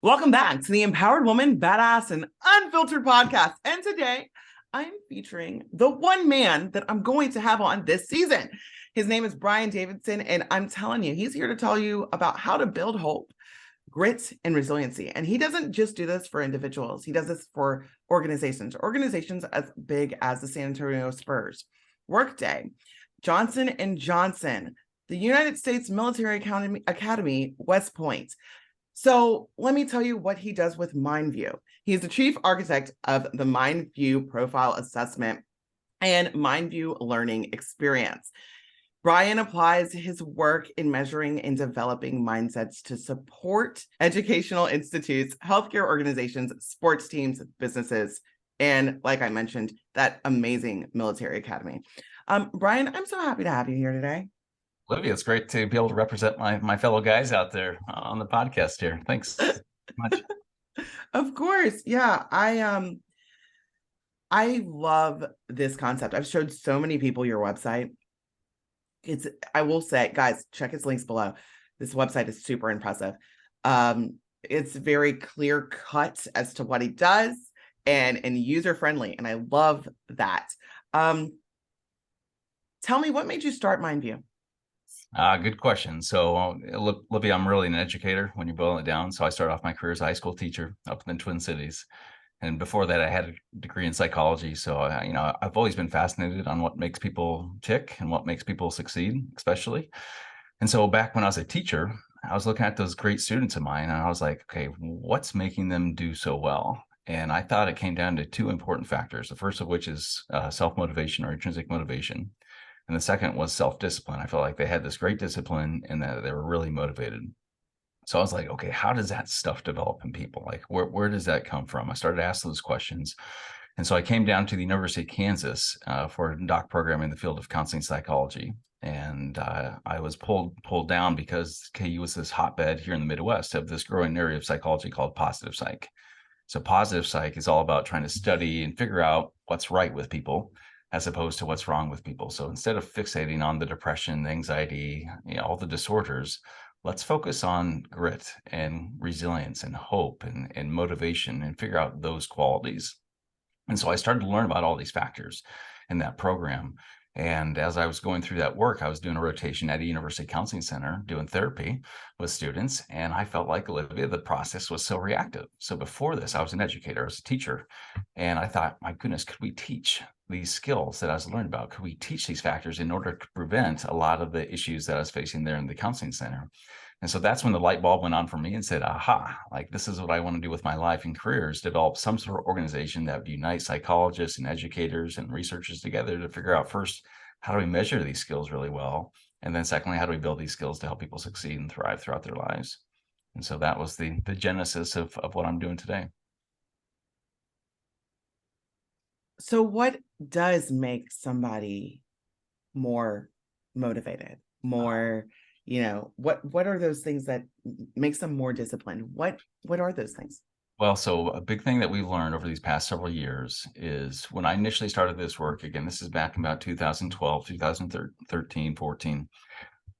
Welcome back to the Empowered Woman, Badass, and Unfiltered podcast. And today I'm featuring the one man that I'm going to have on this season. His name is Brian Davidson, and I'm telling you, he's here to tell you about how to build hope, grit, and resiliency. And he doesn't just do this for individuals. He does this for organizations as big as the San Antonio Spurs, Workday, Johnson & Johnson, the United States Military Academy, West Point. So let me tell you what he does with MindVue. He's the chief architect of the MindVue Profile assessment and MindVue learning experience. Brian applies his work in measuring and developing mindsets to support educational institutes, healthcare organizations, sports teams, businesses, and like I mentioned, that amazing military academy. Brian, I'm so happy to have you here today. Olivia, it's great to be able to represent my fellow guys out there on the podcast here. Thanks so much. Of course. Yeah. I love this concept. I've showed so many people your website. I will say, guys, check his links below. This website is super impressive. It's very clear cut as to what he does and user friendly. And I love that. Tell me, what made you start MindVue? Good question. So, Olivia, I'm really an educator when you boil it down. So I started off my career as a high school teacher up in the Twin Cities. And before that, I had a degree in psychology. So, I've always been fascinated on what makes people tick and what makes people succeed, especially. And so back when I was a teacher, I was looking at those great students of mine, and I was like, okay, what's making them do so well? And I thought it came down to two important factors. The first of which is self-motivation or intrinsic motivation. And the second was self-discipline. I felt like they had this great discipline and that they were really motivated. So I was like, okay, how does that stuff develop in people? Like, where does that come from? I started to ask those questions. And so I came down to the University of Kansas for a doc program in the field of counseling psychology. And I was pulled down because KU was this hotbed here in the Midwest of this growing area of psychology called positive psych. So positive psych is all about trying to study and figure out what's right with people, as opposed to what's wrong with people. So instead of fixating on the depression, the anxiety, all the disorders, let's focus on grit and resilience and hope and motivation and figure out those qualities. And so I started to learn about all these factors in that program. And as I was going through that work, I was doing a rotation at a university counseling center doing therapy with students. And I felt like, Olivia, the process was so reactive. So before this, I was an educator, I was a teacher. And I thought, my goodness, could we teach these skills that I was learning about? Could we teach these factors in order to prevent a lot of the issues that I was facing there in the counseling center? And so that's when the light bulb went on for me and said, aha, like this is what I want to do with my life and career, is develop some sort of organization that would unite psychologists and educators and researchers together to figure out first, how do we measure these skills really well? And then secondly, how do we build these skills to help people succeed and thrive throughout their lives? And so that was the genesis of what I'm doing today. So what does make somebody more motivated, more, what are those things that makes them more disciplined? What are those things? Well, so a big thing that we've learned over these past several years is when I initially started this work, again, this is back in about 2012, 2013, 14,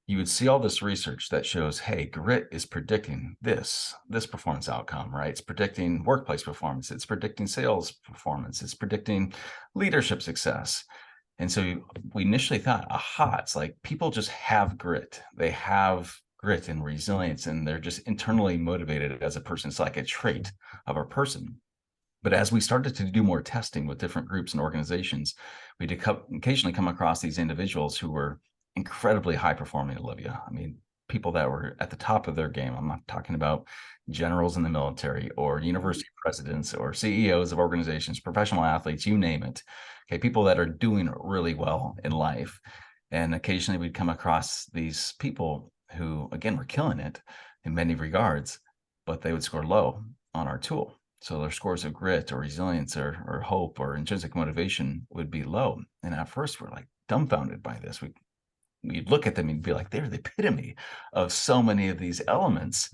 you would see all this research that shows, hey, grit is predicting this performance outcome, right? It's predicting workplace performance. It's predicting sales performance. It's predicting leadership success. And so we initially thought, aha, it's like people just have grit. They have grit and resilience, and they're just internally motivated as a person. It's like a trait of a person. But as we started to do more testing with different groups and organizations, we'd occasionally come across these individuals who were incredibly high performing, Olivia. I mean, people that were at the top of their game. I'm not talking about generals in the military or university presidents or CEOs of organizations, professional athletes, you name it. Okay, people that are doing really well in life. And occasionally we'd come across these people who, again, were killing it in many regards, but they would score low on our tool. So their scores of grit or resilience or hope or intrinsic motivation would be low. And at first we're like dumbfounded by this. We'd look at them and be like, they're the epitome of so many of these elements,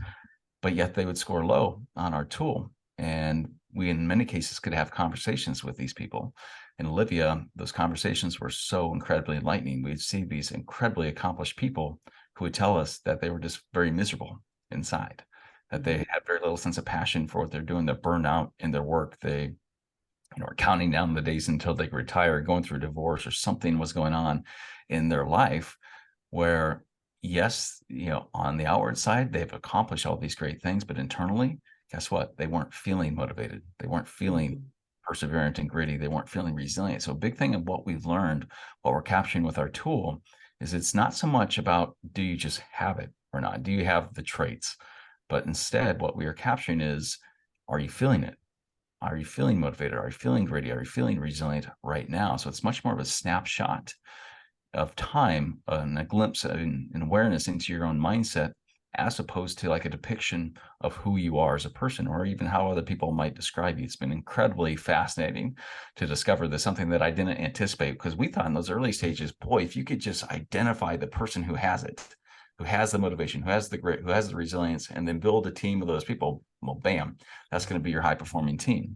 but yet they would score low on our tool. And we, in many cases, could have conversations with these people. And Olivia, those conversations were so incredibly enlightening. We'd see these incredibly accomplished people who would tell us that they were just very miserable inside. that they have very little sense of passion for what they're doing. They're burned out in their work. They are counting down the days until they retire, going through a divorce, or something was going on in their life where, yes, on the outward side, they've accomplished all these great things, but internally, guess what? They weren't feeling motivated. They weren't feeling perseverant and gritty. They weren't feeling resilient. So a big thing of what we've learned, what we're capturing with our tool, is it's not so much about, do you just have it or not? Do you have the traits? But instead, what we are capturing is, are you feeling it? Are you feeling motivated? Are you feeling gritty? Are you feeling resilient right now? So it's much more of a snapshot of time and a glimpse and awareness into your own mindset, as opposed to like a depiction of who you are as a person, or even how other people might describe you. It's been incredibly fascinating to discover this, something that I didn't anticipate, because we thought in those early stages, boy, if you could just identify the person who has it, who has the motivation, who has the grit, who has the resilience, and then build a team of those people, well, bam, that's going to be your high performing team.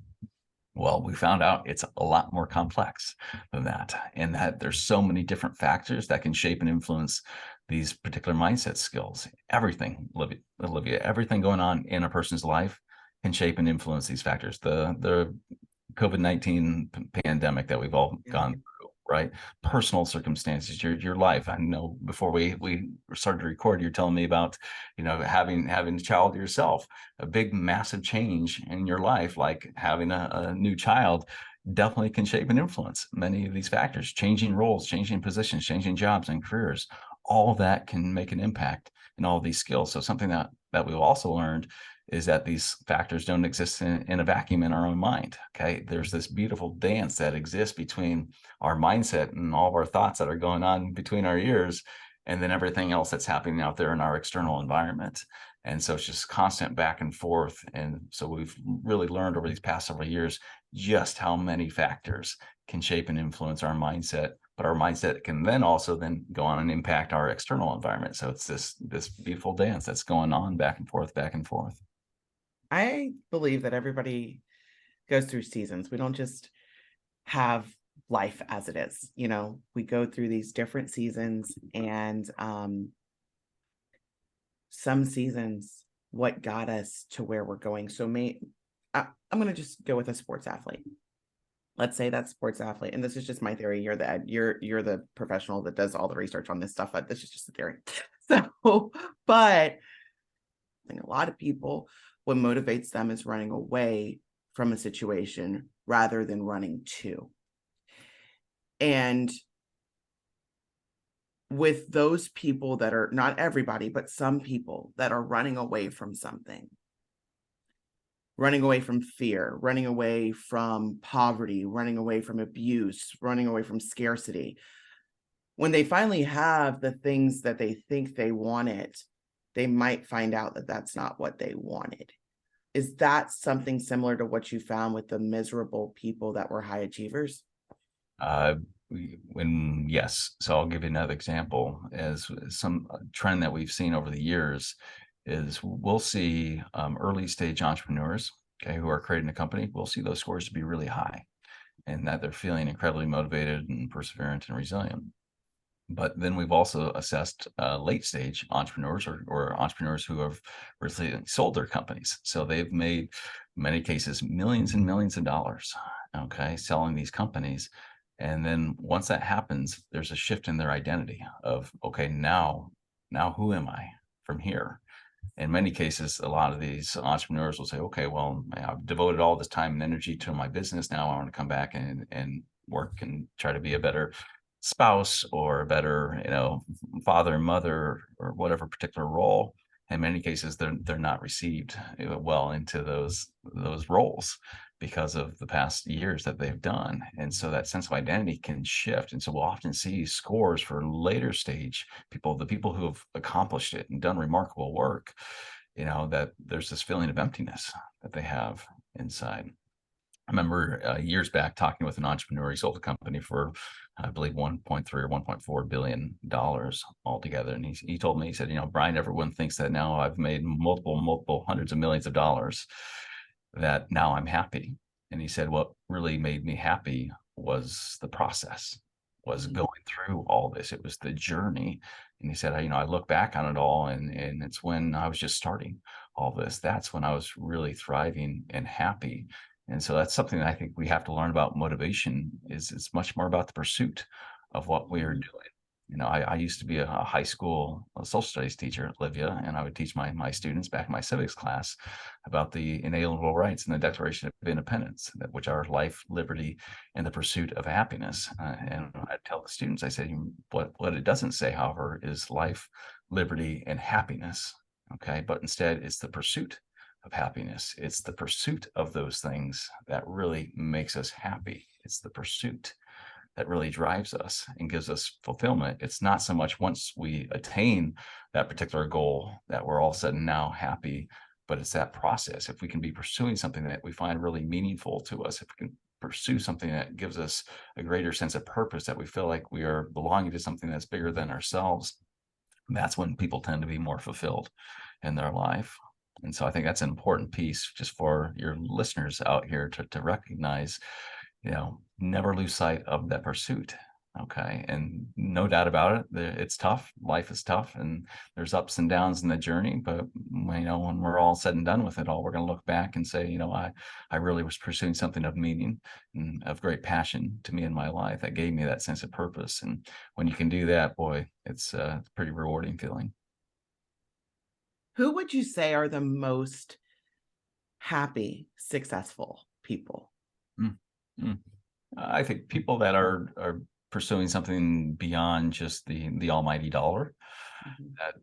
Well, we found out it's a lot more complex than that, and that there's so many different factors that can shape and influence these particular mindset skills. Everything, Olivia, everything going on in a person's life can shape and influence these factors. The COVID-19 pandemic that we've all gone through, right? Personal circumstances, your life. I know before we started to record, you're telling me about, having a child yourself, a big, massive change in your life, like having a new child, definitely can shape and influence many of these factors. Changing roles, changing positions, changing jobs and careers, all of that can make an impact in all of these skills. So something that we've also learned is that these factors don't exist in a vacuum in our own mind. Okay. There's this beautiful dance that exists between our mindset and all of our thoughts that are going on between our ears, and then everything else that's happening out there in our external environment. And so it's just constant back and forth. And so we've really learned over these past several years just how many factors can shape and influence our mindset, but our mindset can then also then go on and impact our external environment. So it's this beautiful dance that's going on back and forth, back and forth. I believe that everybody goes through seasons. We don't just have life as it is. We go through these different seasons, and some seasons, what got us to where we're going. So I'm going to just go with a sports athlete. Let's say that sports athlete, and this is just my theory. You're the professional that does all the research on this stuff, but this is just a theory. So, but I think a lot of people, what motivates them is running away from a situation rather than running to. And with those people that are, not everybody, but some people that are running away from something, running away from fear, running away from poverty, running away from abuse, running away from scarcity, when they finally have the things that they think they wanted, they might find out that that's not what they wanted. Is that something similar to what you found with the miserable people that were high achievers? Yes. So I'll give you another example. As some trend that we've seen over the years is we'll see early stage entrepreneurs, okay, who are creating a company. We'll see those scores to be really high, and that they're feeling incredibly motivated and perseverant and resilient. But then we've also assessed late stage entrepreneurs or entrepreneurs who have really sold their companies. So they've made, in many cases, millions and millions of dollars, okay, selling these companies. And then once that happens, there's a shift in their identity of, okay, now who am I from here? In many cases, a lot of these entrepreneurs will say, okay, well, I've devoted all this time and energy to my business. Now I want to come back and work and try to be a better spouse or a better, father and mother or whatever particular role. In many cases, they're not received well into those roles because of the past years that they've done. And so that sense of identity can shift. And so we'll often see scores for later stage people, the people who have accomplished it and done remarkable work, that there's this feeling of emptiness that they have inside. I remember years back talking with an entrepreneur. He sold a company for, I believe, 1.3 or 1.4 billion dollars altogether. And he told me, he said, Brian, everyone thinks that now I've made multiple hundreds of millions of dollars, that now I'm happy. And he said, what really made me happy was the process, was going through all this. It was the journey. And he said, I look back on it all, and it's when I was just starting. all this, that's when I was really thriving and happy. And so that's something that I think we have to learn about. Motivation is it's much more about the pursuit of what we are doing. I used to be a high school social studies teacher at Olivia, and I would teach my students back in my civics class about the inalienable rights in the Declaration of Independence, which are life, liberty, and the pursuit of happiness. And I tell the students, I say, what it doesn't say, however, is life, liberty, and happiness. Okay, but instead, it's the pursuit of happiness. It's the pursuit of those things that really makes us happy. It's the pursuit that really drives us and gives us fulfillment. It's not so much once we attain that particular goal that we're all of a sudden now happy, but it's that process. If we can be pursuing something that we find really meaningful to us, if we can pursue something that gives us a greater sense of purpose, that we feel like we are belonging to something that's bigger than ourselves, that's when people tend to be more fulfilled in their life. And so I think that's an important piece just for your listeners out here to recognize, never lose sight of that pursuit. Okay. And no doubt about it, it's tough. Life is tough, and there's ups and downs in the journey. But when we're all said and done with it all, we're going to look back and say, I really was pursuing something of meaning and of great passion to me in my life that gave me that sense of purpose. And when you can do that, boy, it's a pretty rewarding feeling. Who would you say are the most happy, successful people? Mm. I think people that are pursuing something beyond just the almighty dollar,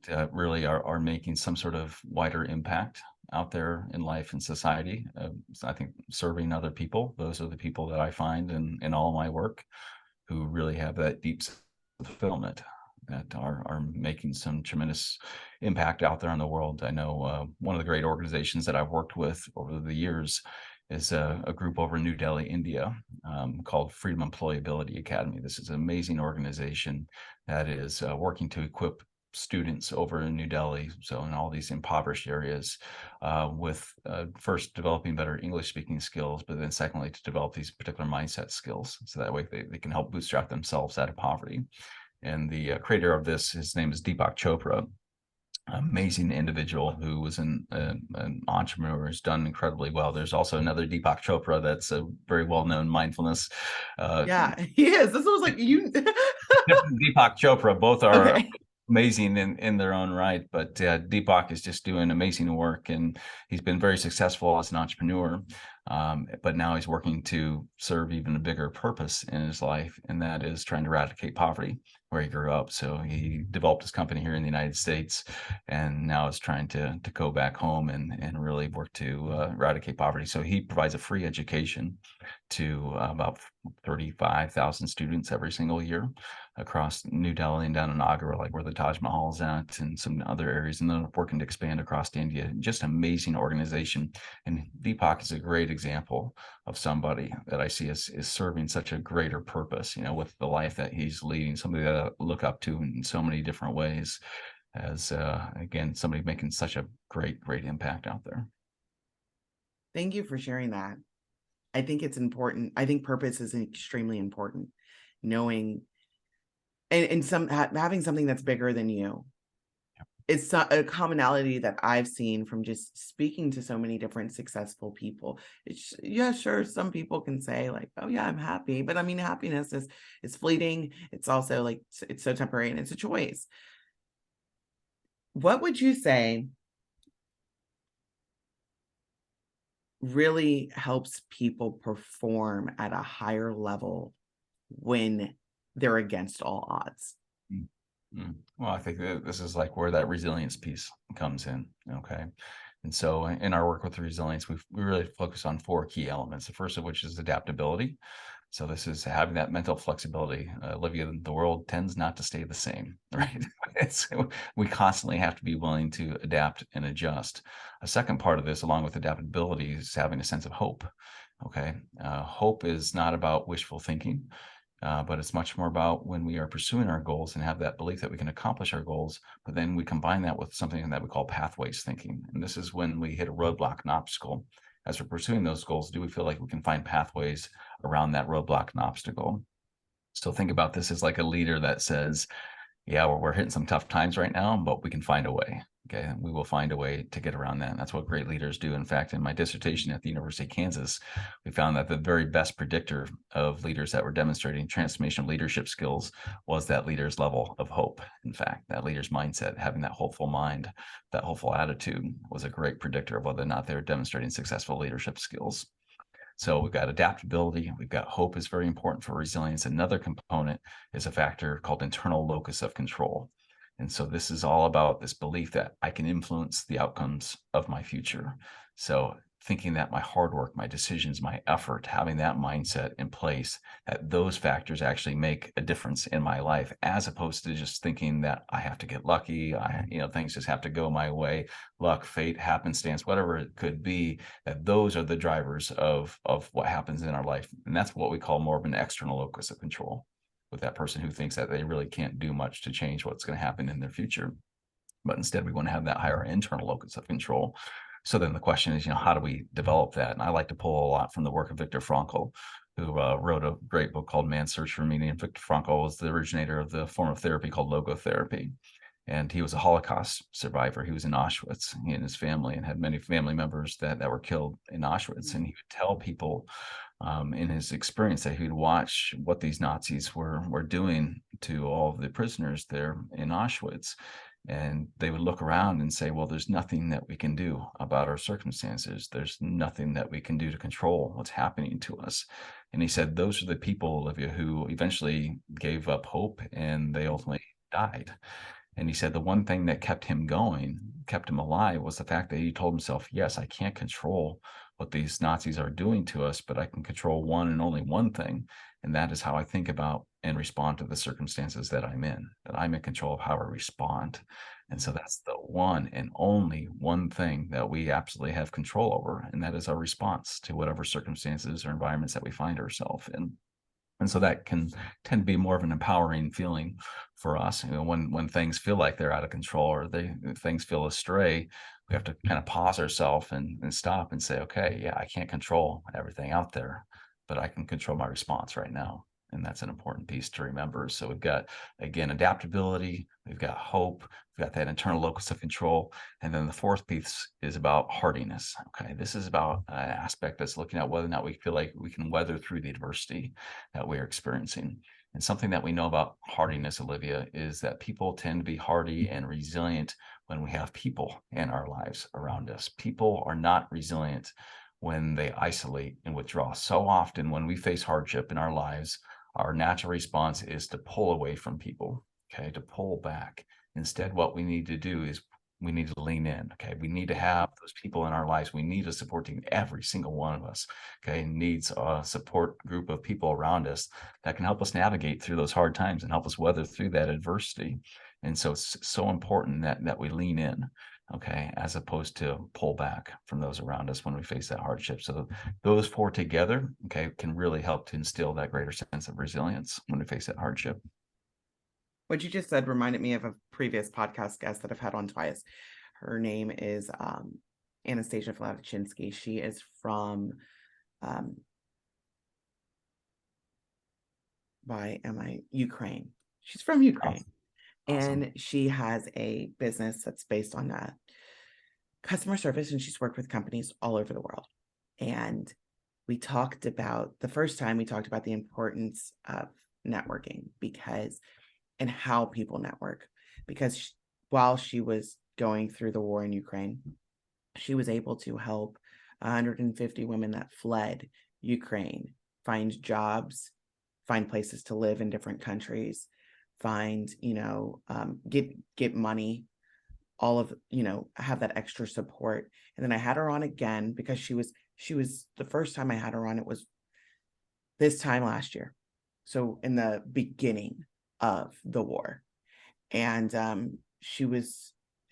that really are making some sort of wider impact out there in life and society. So I think serving other people, those are the people that I find in all my work who really have that deep fulfillment, that are making some tremendous impact out there in the world. I know one of the great organizations that I've worked with over the years is a group over in New Delhi, India, called Freedom Employability Academy. This is an amazing organization that is working to equip students over in New Delhi, so in all these impoverished areas, with first developing better English speaking skills, but then secondly to develop these particular mindset skills, so that way they can help bootstrap themselves out of poverty. And the creator of this, his name is Deepak Chopra. Amazing individual who was an entrepreneur, has done incredibly well. There's also another Deepak Chopra that's a very well-known mindfulness. Yeah, he is. This was like you. Deepak Chopra, both are Okay. amazing in their own right, but Deepak is just doing amazing work, and he's been very successful as an entrepreneur. But now he's working to serve even a bigger purpose in his life, and that is trying to eradicate poverty where he grew up. So he developed his company here in the United States, and now is trying to go back home and really work to eradicate poverty. So he provides a free education to about 35,000 students every single year across New Delhi and down in Agra, like where the Taj Mahal is at, and some other areas, and then working to expand across to India. Just amazing organization. And Deepak is a great example of somebody that I see as serving such a greater purpose, with the life that he's leading, somebody that I look up to in so many different ways, as again, somebody making such a great impact out there. Thank you for sharing that. I think it's important. I think purpose is extremely important. Knowing and having something that's bigger than you. It's a commonality that I've seen from just speaking to so many different successful people. Yeah, sure, some people can say like, oh yeah, I'm happy, but I mean, happiness is fleeting. It's also like, it's so temporary, and it's a choice. What would you say really helps people perform at a higher level when they're against all odds? Well, I think that this is like where that resilience piece comes in. Okay. And so in our work with resilience, we really focus on 4 key elements. The first of which is adaptability. So this is having that mental flexibility. Olivia, the world tends not to stay the same, right? We constantly have to be willing to adapt and adjust. A second part of this, along with adaptability, is having a sense of hope. Okay. Hope is not about wishful thinking. But it's much more about when we are pursuing our goals and have that belief that we can accomplish our goals, but then we combine that with something that we call pathways thinking. And this is when we hit a roadblock, an obstacle. As we're pursuing those goals, do we feel like we can find pathways around that roadblock and obstacle? So think about this as like a leader that says, yeah, we're hitting some tough times right now, but we can find a way. Okay, and we will find a way to get around that. And that's what great leaders do. In fact, in my dissertation at the University of Kansas, we found that the very best predictor of leaders that were demonstrating transformational leadership skills was that leader's level of hope. In fact, that leader's mindset, having that hopeful mind, that hopeful attitude was a great predictor of whether or not they were demonstrating successful leadership skills. So we've got adaptability, we've got hope is very important for resilience. Another component is a factor called internal locus of control. And so this is all about this belief that I can influence the outcomes of my future. So thinking that my hard work, my decisions, my effort, having that mindset in place, that those factors actually make a difference in my life, as opposed to just thinking that I have to get lucky, things just have to go my way, luck, fate, happenstance, whatever it could be, that those are the drivers of what happens in our life. And that's what we call more of an external locus of control, with that person who thinks that they really can't do much to change what's going to happen in their future. But instead, we want to have that higher internal locus of control. So then the question is, how do we develop that? And I like to pull a lot from the work of Viktor Frankl, who wrote a great book called Man's Search for Meaning. And Viktor Frankl was the originator of the form of therapy called logotherapy. And he was a Holocaust survivor. He was in Auschwitz, he and his family, and had many family members that were killed in Auschwitz. And he would tell people in his experience that he'd watch what these Nazis were doing to all of the prisoners there in Auschwitz. And they would look around and say, well, there's nothing that we can do about our circumstances. There's nothing that we can do to control what's happening to us. And he said, those are the people, Olivia, who eventually gave up hope and they ultimately died. And he said the one thing that kept him going, kept him alive, was the fact that he told himself, yes, I can't control what these Nazis are doing to us, but I can control one and only one thing. And that is how I think about and respond to the circumstances that I'm in, that I'm in control of how I respond. And so that's the one and only one thing that we absolutely have control over. And that is our response to whatever circumstances or environments that we find ourselves in. And so that can tend to be more of an empowering feeling for us. When things feel like they're out of control or things feel astray, we have to kind of pause ourselves and stop and say, okay, yeah, I can't control everything out there, but I can control my response right now. And that's an important piece to remember. So we've got, again, adaptability, we've got hope, we've got that internal locus of control. And then the fourth piece is about hardiness. Okay, this is about an aspect that's looking at whether or not we feel like we can weather through the adversity that we're experiencing. And something that we know about hardiness, Olivia, is that people tend to be hardy and resilient when we have people in our lives around us. People are not resilient when they isolate and withdraw. So often when we face hardship in our lives, our natural response is to pull away from people, okay, to pull back. Instead, what we need to do is we need to lean in, okay? We need to have those people in our lives. We need a support team. Every single one of us, okay, needs a support group of people around us that can help us navigate through those hard times and help us weather through that adversity. And so it's so important that we lean in, okay, as opposed to pull back from those around us when we face that hardship. So those four together, okay, can really help to instill that greater sense of resilience when we face that hardship. What you just said reminded me of a previous podcast guest that I've had on twice. Her name is Anastasia Vladichinsky. She is from Ukraine. She's from Ukraine. Awesome. And she has a business that's based on customer service, and she's worked with companies all over the world. And we talked about, the first time we talked about the importance of networking and how people network, because while she was going through the war in Ukraine, she was able to help 150 women that fled Ukraine find jobs, find places to live in different countries, find, get money, all of, have that extra support. And then I had her on again because she was the first time I had her on, it was this time last year. So in the beginning of the war. And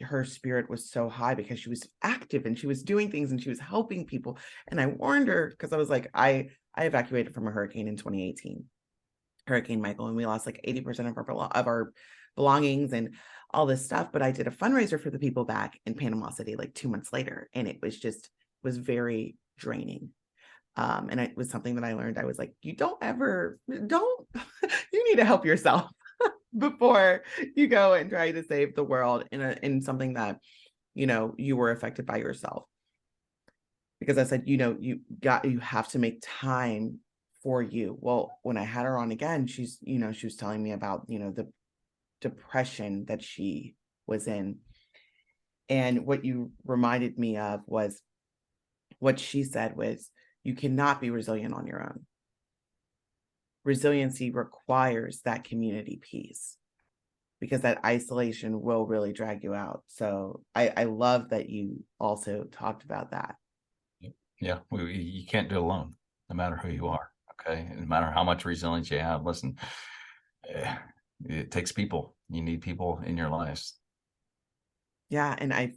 her spirit was so high because she was active and she was doing things and she was helping people. And I warned her because I was like, I evacuated from a hurricane in 2018. Hurricane Michael, and we lost like 80% of our belongings and all this stuff. But I did a fundraiser for the people back in Panama City like 2 months later, and it was very draining. And it was something that I learned. I was like, you need to help yourself before you go and try to save the world in something that you were affected by yourself. Because I said, you have to make time for you. Well, when I had her on again, she was telling me about, the depression that she was in. And what you reminded me of was what she said was, you cannot be resilient on your own. Resiliency requires that community piece, because that isolation will really drag you out. So I love that you also talked about that. Yeah, you can't do it alone, no matter who you are. Okay, no matter how much resilience you have. Listen, it takes people. You need people in your lives. Yeah, and I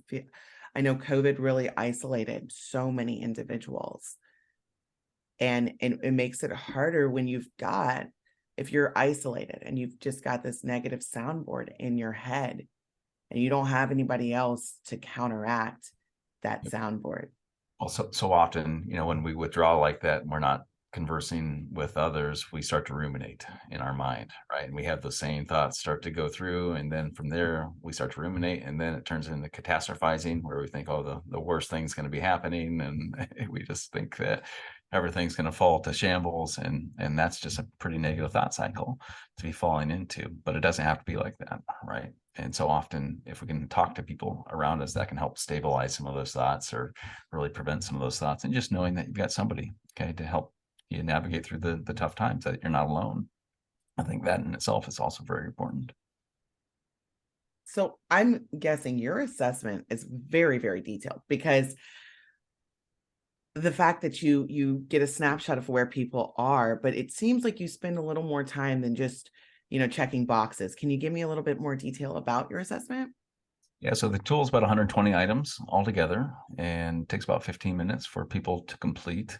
know COVID really isolated so many individuals, and it makes it harder when if you're isolated and you've just got this negative soundboard in your head and you don't have anybody else to counteract that soundboard. Well, so often, when we withdraw like that and we're not conversing with others, we start to ruminate in our mind, right? And we have the same thoughts start to go through, and then from there we start to ruminate, and then it turns into catastrophizing, where we think, oh, the worst thing's going to be happening, and we just think that everything's going to fall to shambles, and that's just a pretty negative thought cycle to be falling into. But it doesn't have to be like that, right? And so often, if we can talk to people around us, that can help stabilize some of those thoughts, or really prevent some of those thoughts. And just knowing that you've got somebody, okay, to help you navigate through the tough times, that you're not alone. I think that in itself is also very important. So I'm guessing your assessment is very, very detailed, because the fact that you get a snapshot of where people are, but it seems like you spend a little more time than just, checking boxes. Can you give me a little bit more detail about your assessment? Yeah, so the tool is about 120 items altogether, and takes about 15 minutes for people to complete.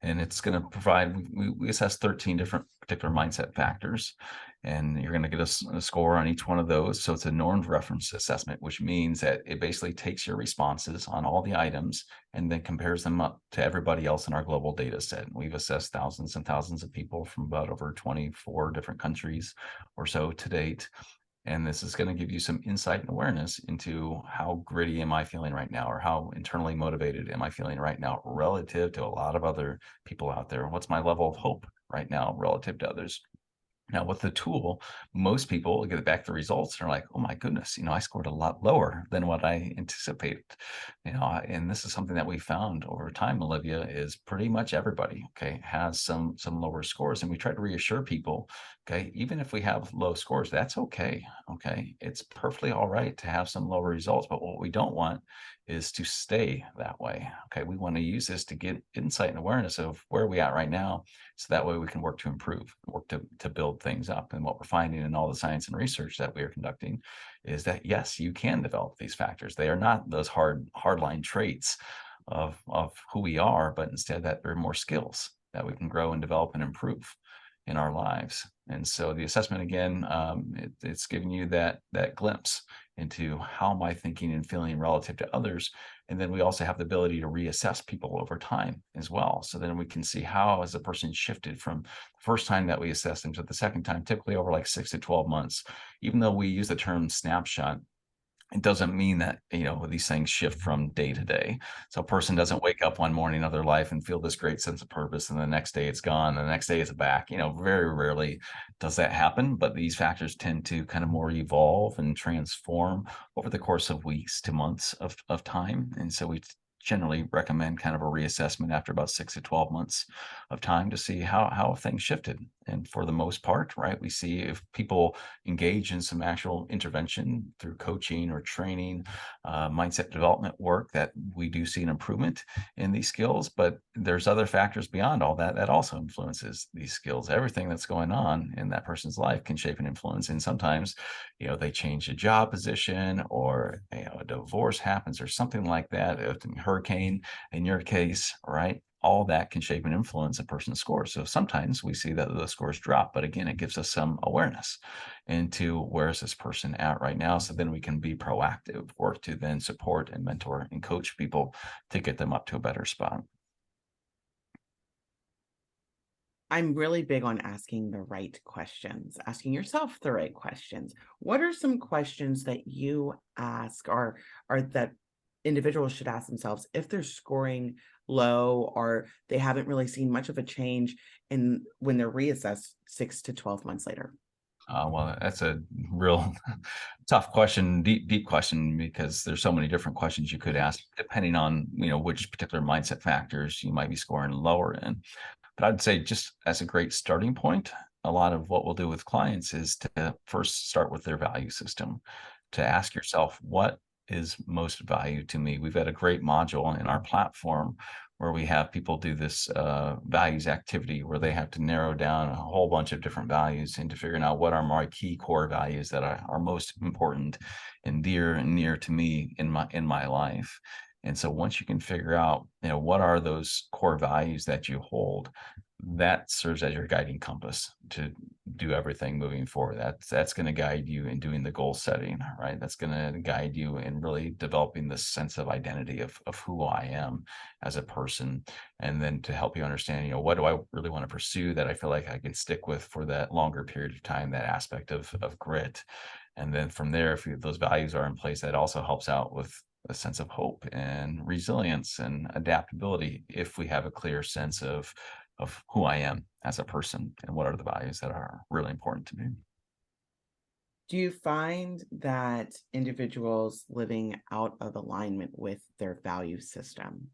And it's going to provide, we assess 13 different particular mindset factors, and you're going to get a score on each one of those. So it's a normed reference assessment, which means that it basically takes your responses on all the items and then compares them up to everybody else in our global data set. We've assessed thousands and thousands of people from about over 24 different countries or so to date. And this is going to give you some insight and awareness into how gritty am I feeling right now, or how internally motivated am I feeling right now relative to a lot of other people out there. What's my level of hope right now relative to others? Now, with the tool, most people get back the results and are like, oh my goodness, I scored a lot lower than what I anticipated. And this is something that we found over time, Olivia, is pretty much everybody, okay, has some lower scores. And we try to reassure people, okay, even if we have low scores, that's okay. Okay. It's perfectly all right to have some lower results. But what we don't want is to stay that way. Okay. We want to use this to get insight and awareness of where we at right now, so that way we can work to improve, work to build things up. And what we're finding in all the science and research that we are conducting is that, yes, you can develop these factors. They are not those hardline traits of who we are, but instead that they're more skills that we can grow and develop and improve in our lives. And so the assessment, again, it's giving you that glimpse into how am I thinking and feeling relative to others. And then we also have the ability to reassess people over time as well. So then we can see how has a person shifted from the first time that we assess them to the second time, typically over like 6 to 12 months. Even though we use the term snapshot, it doesn't mean that, these things shift from day to day. So a person doesn't wake up one morning of their life and feel this great sense of purpose, and the next day it's gone, and the next day it's back. Very rarely does that happen, but these factors tend to kind of more evolve and transform over the course of weeks to months of time. And so we generally recommend kind of a reassessment after about 6 to 12 months of time to see how things shifted. And for the most part, right, we see if people engage in some actual intervention through coaching or training, mindset development work, that we do see an improvement in these skills. But there's other factors beyond all that also influences these skills. Everything that's going on in that person's life can shape and influence. And sometimes, they change a job position, or a divorce happens or something like that, a hurricane in your case, right? All that can shape and influence a person's score. So sometimes we see that the scores drop, but again, it gives us some awareness into where is this person at right now. So then we can be proactive, work to then support and mentor and coach people to get them up to a better spot. I'm really big on asking the right questions, asking yourself the right questions. What are some questions that you ask, or that individuals should ask themselves if they're scoring low or they haven't really seen much of a change in when they're reassessed 6 to 12 months later? Well, that's a real tough question, deep question, because there's so many different questions you could ask depending on, which particular mindset factors you might be scoring lower in. But I'd say just as a great starting point, a lot of what we'll do with clients is to first start with their value system, to ask yourself, what is most value to me? We've got a great module in our platform where we have people do this values activity where they have to narrow down a whole bunch of different values into figuring out what are my key core values that are most important and dear and near to me in my life. And so once you can figure out, what are those core values that you hold, that serves as your guiding compass to do everything moving forward. That's going to guide you in doing the goal setting, right? That's going to guide you in really developing this sense of identity of who I am as a person. And then to help you understand, what do I really want to pursue that I feel like I can stick with for that longer period of time, that aspect of grit. And then from there, if those values are in place, that also helps out with a sense of hope and resilience and adaptability if we have a clear sense of who I am as a person and what are the values that are really important to me. Do you find that individuals living out of alignment with their value system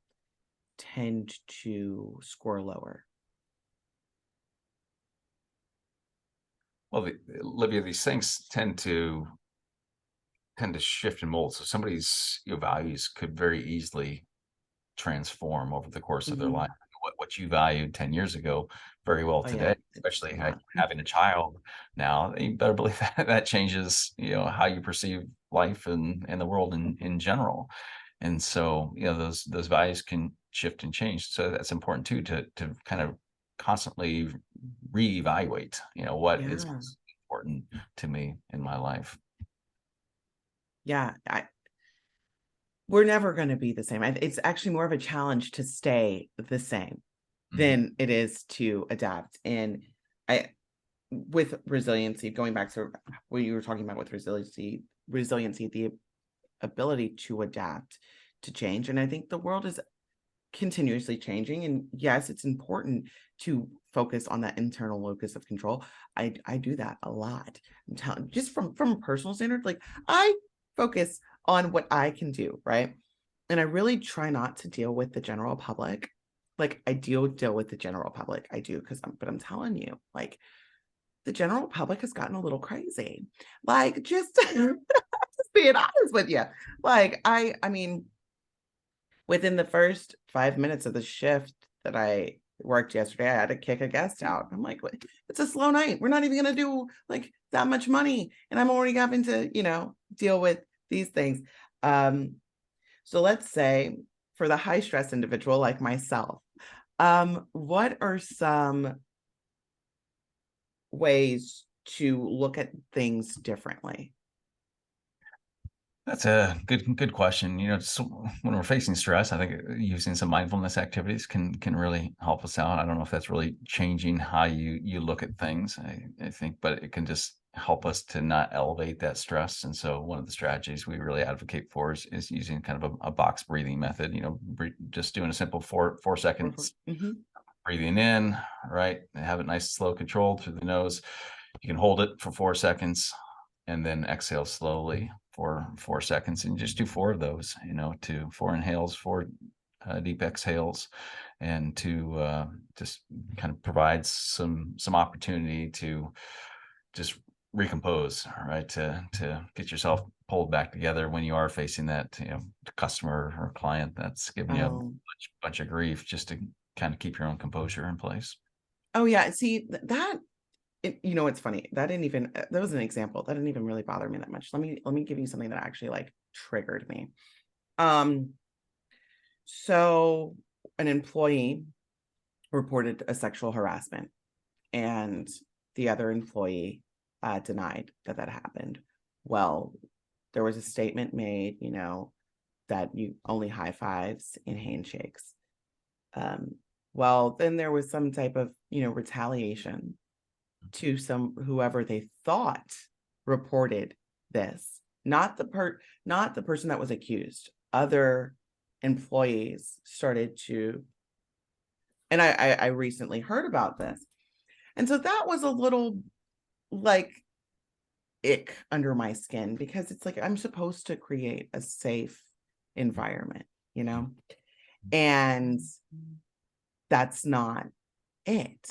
tend to score lower? Well, Olivia, these things tend to shift and mold. So somebody's values could very easily transform over the course of their Mhm. life. What you valued 10 years ago very well Oh, yeah, today, it's especially not. having a child now, you better believe that changes, how you perceive life and the world in general. And so, those values can shift and change. So that's important too, to kind of constantly reevaluate, what is Yeah. important to me in my life. Yeah, we're never gonna be the same. It's actually more of a challenge to stay the same Mhm. than it is to adapt, and I with resiliency, going back to what you were talking about with resiliency, the ability to adapt to change, and I think the world is continuously changing, and yes, it's important to focus on that internal locus of control. I do that a lot. I'm telling just from a personal standard, like I focus on what I can do, right? And I really try not to deal with the general public. Like I deal with the general public. I do because but I'm telling you, like the general public has gotten a little crazy. Like just, just being honest with you. Like I mean, within the first 5 minutes of the shift that I worked yesterday, I had to kick a guest out. I'm like, "What? It's a slow night. We're not even gonna do like that much money. And I'm already having to, deal with these things." Um, so let's say for the high stress individual like myself, what are some ways to look at things differently? That's a good question. So when we're facing stress, I think using some mindfulness activities can really help us out. I don't know if that's really changing how you look at things. I think, but it can just help us to not elevate that stress. And so one of the strategies we really advocate for is using kind of a box breathing method. Just doing a simple four seconds Mhm. breathing in, right? And have it nice, slow, controlled through the nose. You can hold it for 4 seconds and then exhale slowly for 4 seconds, and just do four of those, to four inhales, four deep exhales, and to just kind of provide some opportunity to just recompose, right? To get yourself pulled back together when you are facing that, customer or client that's giving you a Oh. bunch of grief, just to kind of keep your own composure in place. Oh yeah. See that it's funny. That didn't even that was an example. That didn't even really bother me that much. Let me give you something that actually like triggered me. Um, so an employee reported a sexual harassment and the other employee denied that happened. Well, there was a statement made, that you only high fives and handshakes. Um, well, then there was some type of, retaliation to whoever they thought reported this, not the person that was accused. other employees started to, and I recently heard about this. And so that was a little like ick under my skin, because it's like I'm supposed to create a safe environment, you know? And that's not it.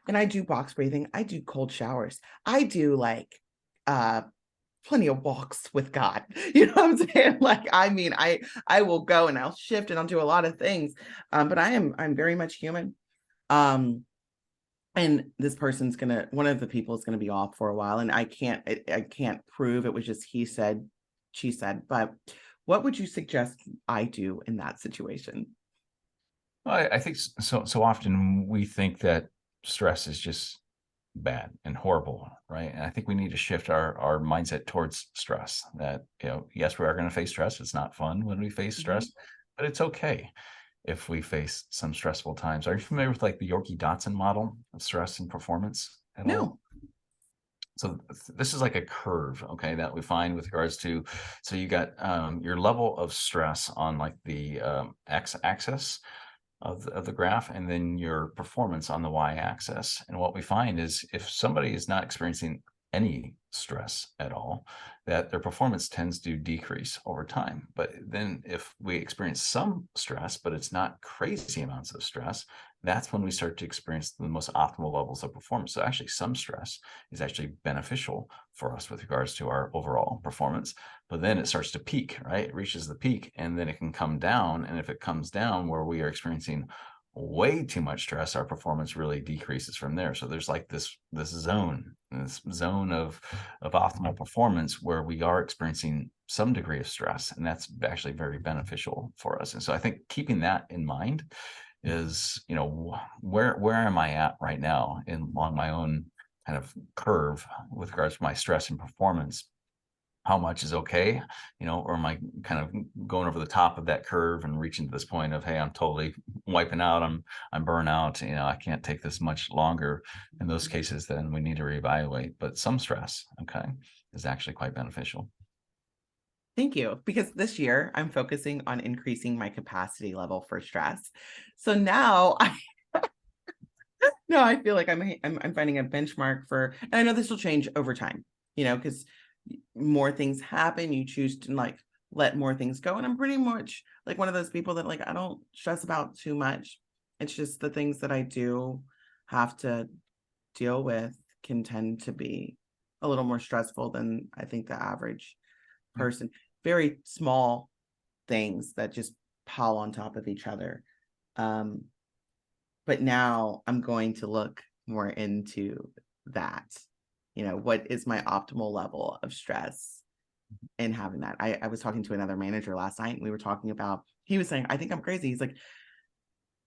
And I do box breathing, I do cold showers, I do like uh plenty of walks with God. You know what I'm saying? Like, I mean, I will go and I'll shift and I'll do a lot of things. But I'm very much human. Um, and this person's gonna, one of the people is gonna be off for a while, and I can't prove it was just he said, she said. But what would you suggest I do in that situation? I think so often we think that stress is just bad and horrible, right? And I think we need to shift our mindset towards stress. That, yes, we are going to face stress. It's not fun when we face Mhm. stress, but it's okay if we face some stressful times. Are you familiar with like the Yorkie Dotson model of stress and performance at all? No. So this is like a curve, okay, that we find with regards to, so you got your level of stress on like the x-axis of the graph, and then your performance on the y-axis. And what we find is if somebody is not experiencing any stress at all, that their performance tends to decrease over time. But then if we experience some stress, but it's not crazy amounts of stress, that's when we start to experience the most optimal levels of performance. So actually some stress is actually beneficial for us with regards to our overall performance. But then it starts to peak, right? It reaches the peak, and then it can come down. And if it comes down where we are experiencing way too much stress, our performance really decreases from there. So there's like this zone of optimal performance where we are experiencing some degree of stress, and that's actually very beneficial for us. And so I think keeping that in mind is, where am I at right now along my own kind of curve with regards to my stress and performance? How much is okay, or am I kind of going over the top of that curve and reaching to this point of, hey, I'm totally wiping out, I'm burnout, I can't take this much longer. In those cases, then we need to reevaluate. But some stress, okay, is actually quite beneficial. Thank you. Because this year I'm focusing on increasing my capacity level for stress. So now I no, I feel like I'm finding a benchmark for, and I know this will change over time, because more things happen, you choose to like let more things go. And I'm pretty much like one of those people that like I don't stress about too much. It's just the things that I do have to deal with can tend to be a little more stressful than I think the average Yeah. person. Very small things that just pile on top of each other. Um, but now I'm going to look more into that. What is my optimal level of stress and having that? I was talking to another manager last night, and we were talking about, he was saying, I think I'm crazy. He's like,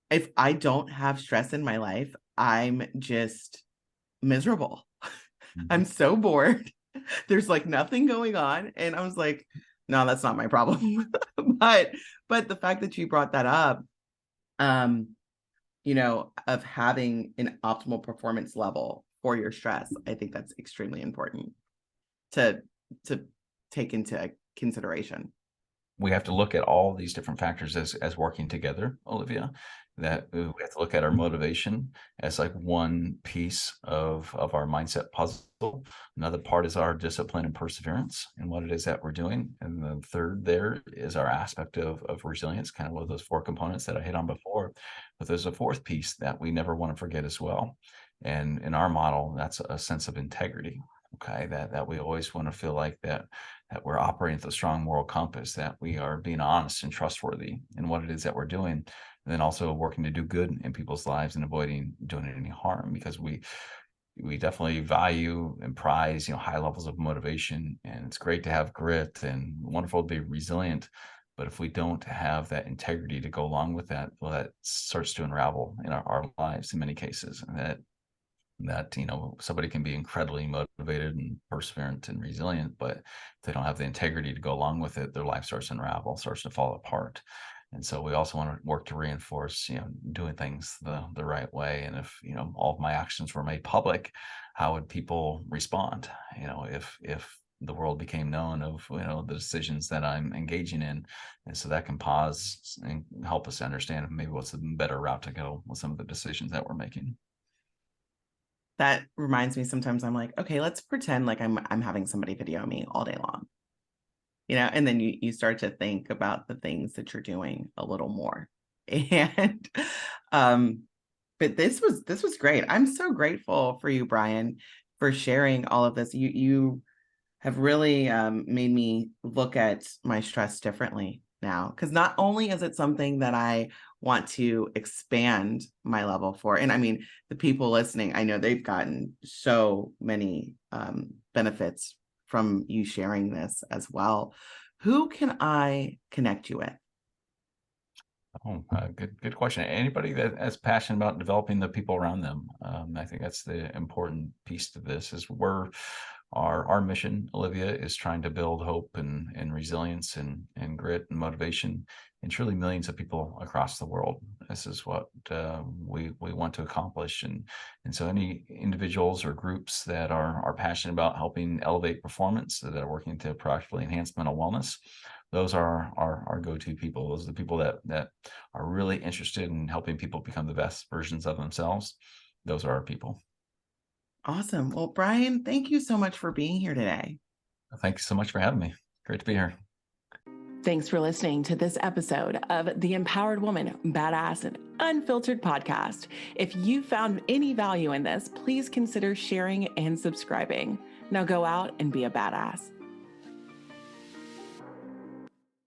if I don't have stress in my life, I'm just miserable. Mhm. I'm so bored. There's like nothing going on. And I was like, no, that's not my problem. but the fact that you brought that up, um, of having an optimal performance level for your stress, I think that's extremely important to to take into consideration. We have to look at all these different factors as working together, Olivia. That we have to look at our motivation as like one piece of our mindset puzzle. Another part is our discipline and perseverance and what it is that we're doing. And the third there is our aspect of resilience, kind of one of those four components that I hit on before. But there's a fourth piece that we never want to forget as well. And in our model, that's a sense of integrity. Okay, that we always want to feel like that we're operating with a strong moral compass, that we are being honest and trustworthy in what it is that we're doing, and then also working to do good in people's lives and avoiding doing any harm, because we definitely value and prize, high levels of motivation, and it's great to have grit and wonderful to be resilient. But if we don't have that integrity to go along with that, well, that starts to unravel in our lives in many cases. And that somebody can be incredibly motivated and perseverant and resilient, but if they don't have the integrity to go along with it, their life starts to unravel, starts to fall apart. And so we also want to work to reinforce, doing things the right way. And if all of my actions were made public, how would people respond? If the world became known of, the decisions that I'm engaging in. And so that can pause and help us understand maybe what's a better route to go with some of the decisions that we're making. That reminds me, sometimes I'm like, okay, let's pretend like I'm having somebody video me all day long, and then you start to think about the things that you're doing a little more. And but this was great. I'm so grateful for you, Brian, for sharing all of this. You have really made me look at my stress differently now, because not only is it something that I want to expand my level for, and I mean, the people listening, I know they've gotten so many benefits from you sharing this as well. Who can I connect you with? Oh, good question. Anybody that's passionate about developing the people around them. I think that's the important piece to this is our mission, Olivia, is trying to build hope and resilience and grit and motivation in truly millions of people across the world. This is what we want to accomplish. And so any individuals or groups that are passionate about helping elevate performance, that are working to proactively enhance mental wellness, those are our go-to people. Those are the people that are really interested in helping people become the best versions of themselves. Those are our people. Awesome. Well, Brian, thank you so much for being here today. Thank you so much for having me. Great to be here. Thanks for listening to this episode of the Empowered Woman, Badass and Unfiltered podcast. If you found any value in this, please consider sharing and subscribing. Now go out and be a badass.